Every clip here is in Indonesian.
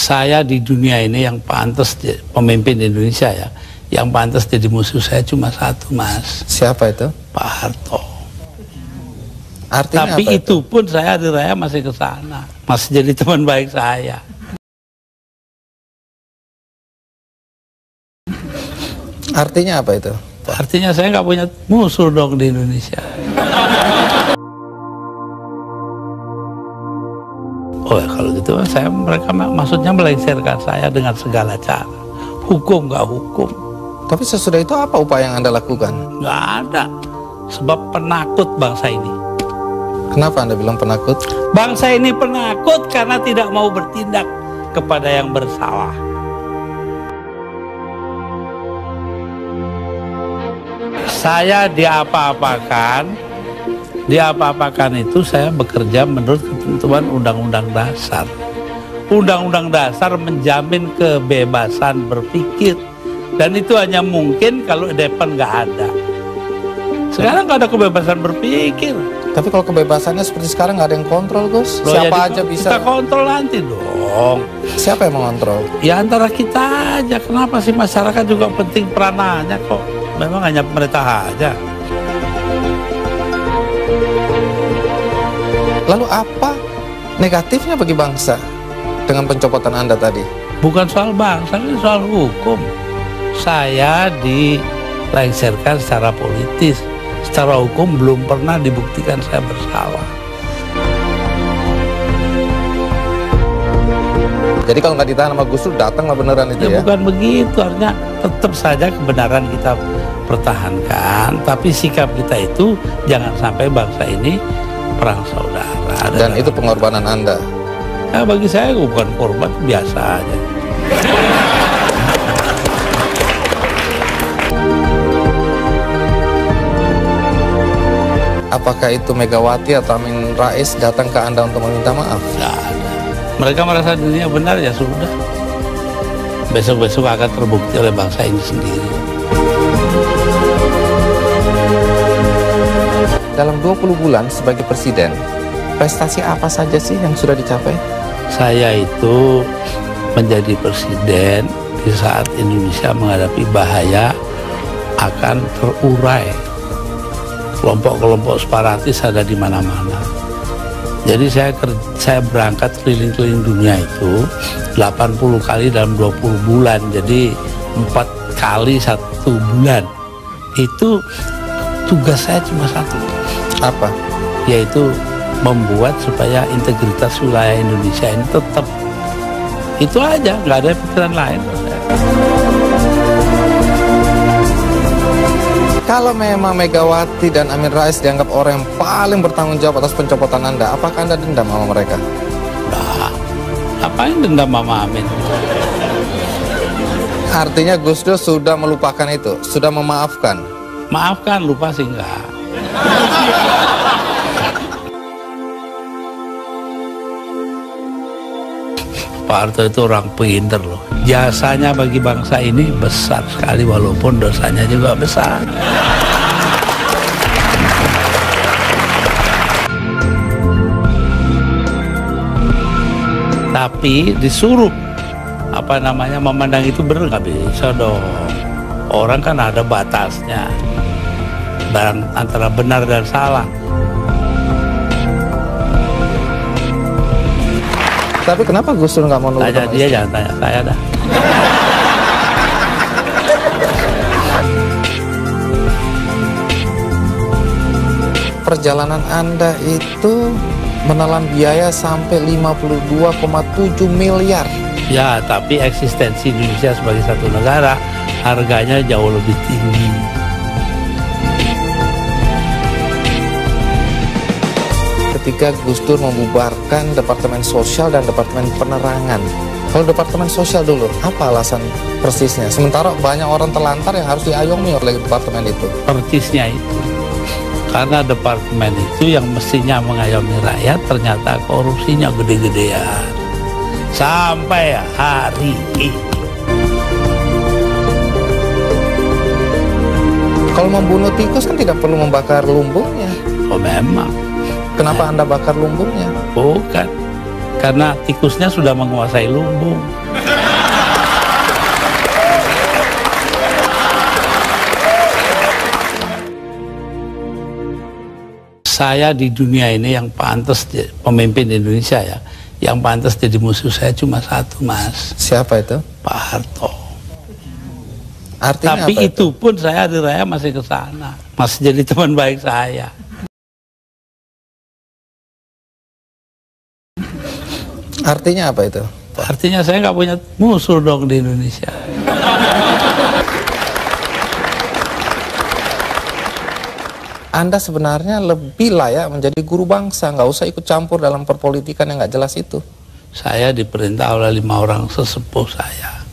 Saya di dunia ini yang pantas pemimpin Indonesia ya, yang pantas jadi musuh saya cuma satu, Mas. Siapa itu? Pak Harto. Artinya tapi apa itu pun saya hari raya masih ke sana, masih jadi teman baik saya. Artinya apa itu? Artinya saya nggak punya musuh dong di Indonesia. Oh ya, kalau gitu mereka maksudnya melengsarkan saya dengan segala cara. Hukum nggak hukum. Tapi sesudah itu apa upaya yang Anda lakukan? Nggak ada. Sebab penakut bangsa ini. Kenapa Anda bilang penakut? Bangsa ini penakut karena tidak mau bertindak kepada yang bersalah. Saya diapa-apakan itu saya bekerja menurut ketentuan Undang-Undang Dasar. Undang-Undang Dasar menjamin kebebasan berpikir, dan itu hanya mungkin kalau depan nggak ada. Sekarang nggak ada kebebasan berpikir. Tapi kalau kebebasannya seperti sekarang nggak ada yang kontrol, Gus. Siapa aja bisa. Kita kontrol nanti dong. Siapa yang mengontrol? Ya antara kita aja. Kenapa sih masyarakat juga penting peranannya kok? Memang hanya pemerintah aja. Lalu apa negatifnya bagi bangsa dengan pencopotan Anda tadi? Bukan soal bangsa, ini soal hukum. Saya dilengsarkan secara politis. Secara hukum belum pernah dibuktikan saya bersalah. Jadi kalau nggak ditahan sama Gus Dur, datanglah beneran itu ya? Bukan begitu, artinya tetap saja kebenaran kita pertahankan, tapi sikap kita itu jangan sampai bangsa ini perang saudara. Dan itu pengorbanan Anda? Nah, bagi saya bukan korban, biasa aja. Apakah itu Megawati atau Amin Rais datang ke Anda untuk meminta maaf? Nggak ada. Mereka merasa dirinya benar, ya sudah. Besok-besok akan terbukti oleh bangsa ini sendiri. Dalam 20 bulan sebagai presiden, prestasi apa saja sih yang sudah dicapai? Saya itu menjadi presiden di saat Indonesia menghadapi bahaya akan terurai. Kelompok-kelompok separatis ada di mana-mana. Jadi saya berangkat keliling-keliling dunia itu 80 kali dalam 20 bulan. Jadi 4 kali 1 bulan. Itu tugas saya cuma satu. Apa? Yaitu membuat supaya integritas wilayah Indonesia ini tetap. Itu aja, nggak ada pikiran lain. Kalau memang Megawati dan Amin Rais dianggap orang yang paling bertanggung jawab atas pencopotan Anda, apakah Anda dendam sama mereka? Nah, apain dendam sama Amin? Artinya Gus Dur sudah melupakan itu, sudah memaafkan? Maafkan, lupa sih enggak. Pak Harto itu orang pinter loh. Jasanya bagi bangsa ini besar sekali, walaupun dosanya juga besar. Tapi disuruh memandang itu benar, nggak bisa dong. Orang kan ada batasnya, antara benar dan salah. Tapi kenapa Gus Dur nggak mau nurut? Tanya dia, jangan tanya saya dah. Perjalanan Anda itu menelan biaya sampai 52,7 miliar. Ya, tapi eksistensi Indonesia sebagai satu negara harganya jauh lebih tinggi. Ketika Gus Dur membubarkan Departemen Sosial dan Departemen Penerangan. Kalau Departemen Sosial dulu, apa alasan persisnya? Sementara banyak orang terlantar yang harus diayomi oleh departemen itu. Persisnya itu, karena departemen itu yang mestinya mengayomi rakyat, ternyata korupsinya gede-gedean. Sampai hari ini. Kalau membunuh tikus kan tidak perlu membakar lumbungnya. Oh memang. Kenapa Anda bakar lumbungnya? Bukan. karena tikusnya sudah menguasai lumbung. Saya di dunia ini yang pantas pemimpin Indonesia ya, yang pantas jadi musuh saya cuma satu, Mas. Siapa itu? Pak Harto. Artinya Tapi apa itu pun saya hari raya masih ke sana, masih jadi teman baik saya. Artinya apa itu? Artinya saya nggak punya musuh dong di Indonesia. Anda sebenarnya lebih layak menjadi guru bangsa, nggak usah ikut campur dalam perpolitikan yang nggak jelas itu. Saya diperintah oleh 5 orang sesepuh saya.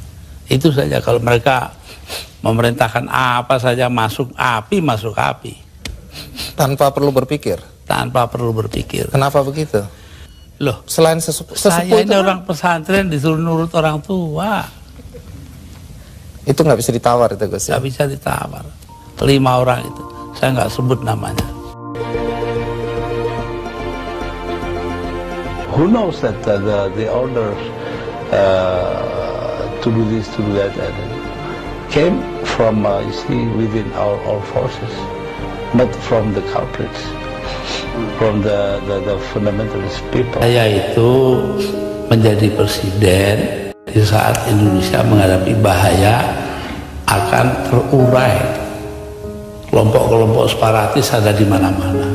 Itu saja, kalau mereka memerintahkan apa saja masuk api. Tanpa perlu berpikir. Tanpa perlu berpikir. Kenapa begitu? Loh, Selain sesepuh saya itu ini kan, orang pesantren disuruh nurut orang tua. itu nggak bisa ditawar itu Gus ya? Nggak bisa ditawar. 5 orang itu, saya nggak sebut namanya. Who knows that the orders to do this, to do that, came from you see within our forces, not from the culprits, from the fundamentalist people. Saya itu menjadi presiden di saat Indonesia menghadapi bahaya akan terurai. Kelompok-kelompok separatis ada di mana-mana.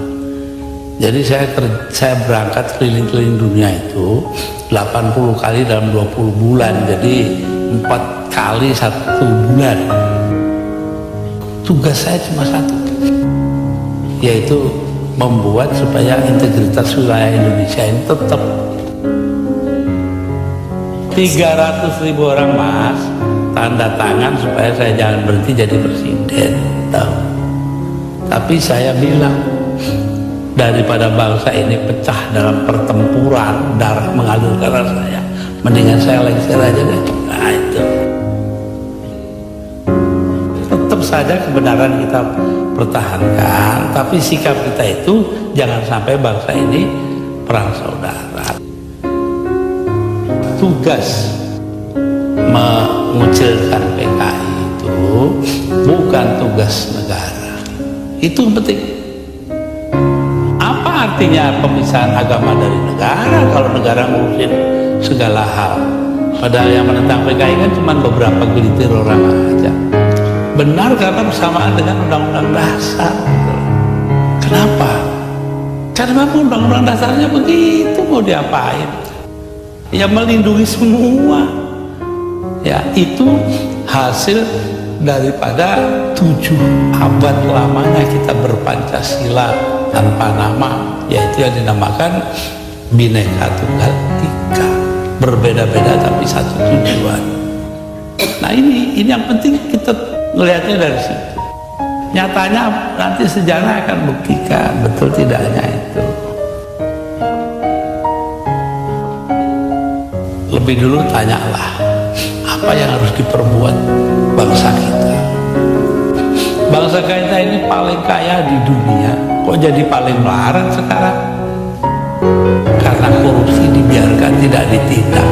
Jadi saya berangkat keliling-keliling dunia itu 80 kali dalam 20 bulan. Jadi 4 kali 1 bulan. Tugas saya cuma satu, yaitu membuat supaya integritas wilayah Indonesia ini tetap. 300.000 orang, Mas, tanda tangan supaya saya jangan berhenti jadi presiden. Tahu? Tapi saya bilang, daripada bangsa ini pecah dalam pertempuran, darah mengalir ke arah saya, mendingan saya lengser aja deh. Nah itu. Tetap saja kebenaran kita pertahankan, tapi sikap kita itu jangan sampai bangsa ini perang saudara. Tugas mengucilkan PKI itu bukan tugas negara. Itu penting. Apa artinya pemisahan agama dari negara kalau negara ngurusin segala hal? Padahal yang menentang PKI kan cuma beberapa gelintir orang aja. Benar karena bersamaan dengan Undang-Undang Dasar. Kenapa? Karena memang Undang-Undang Dasarnya begitu, mau diapain? Ya melindungi semua. Ya itu hasil daripada 7 abad lamanya kita berpancasila tanpa nama, yaitu yang dinamakan Bhinneka Tunggal Ika, berbeda-beda tapi satu tujuan. Nah ini yang penting kita melihatnya dari situ. Nyatanya nanti sejarah akan buktikan betul tidaknya itu. Lebih dulu tanyalah, apa yang harus diperbuat bangsa kita. Bangsa kita ini paling kaya di dunia, kok jadi paling melarat sekarang? Karena korupsi dibiarkan tidak ditindak.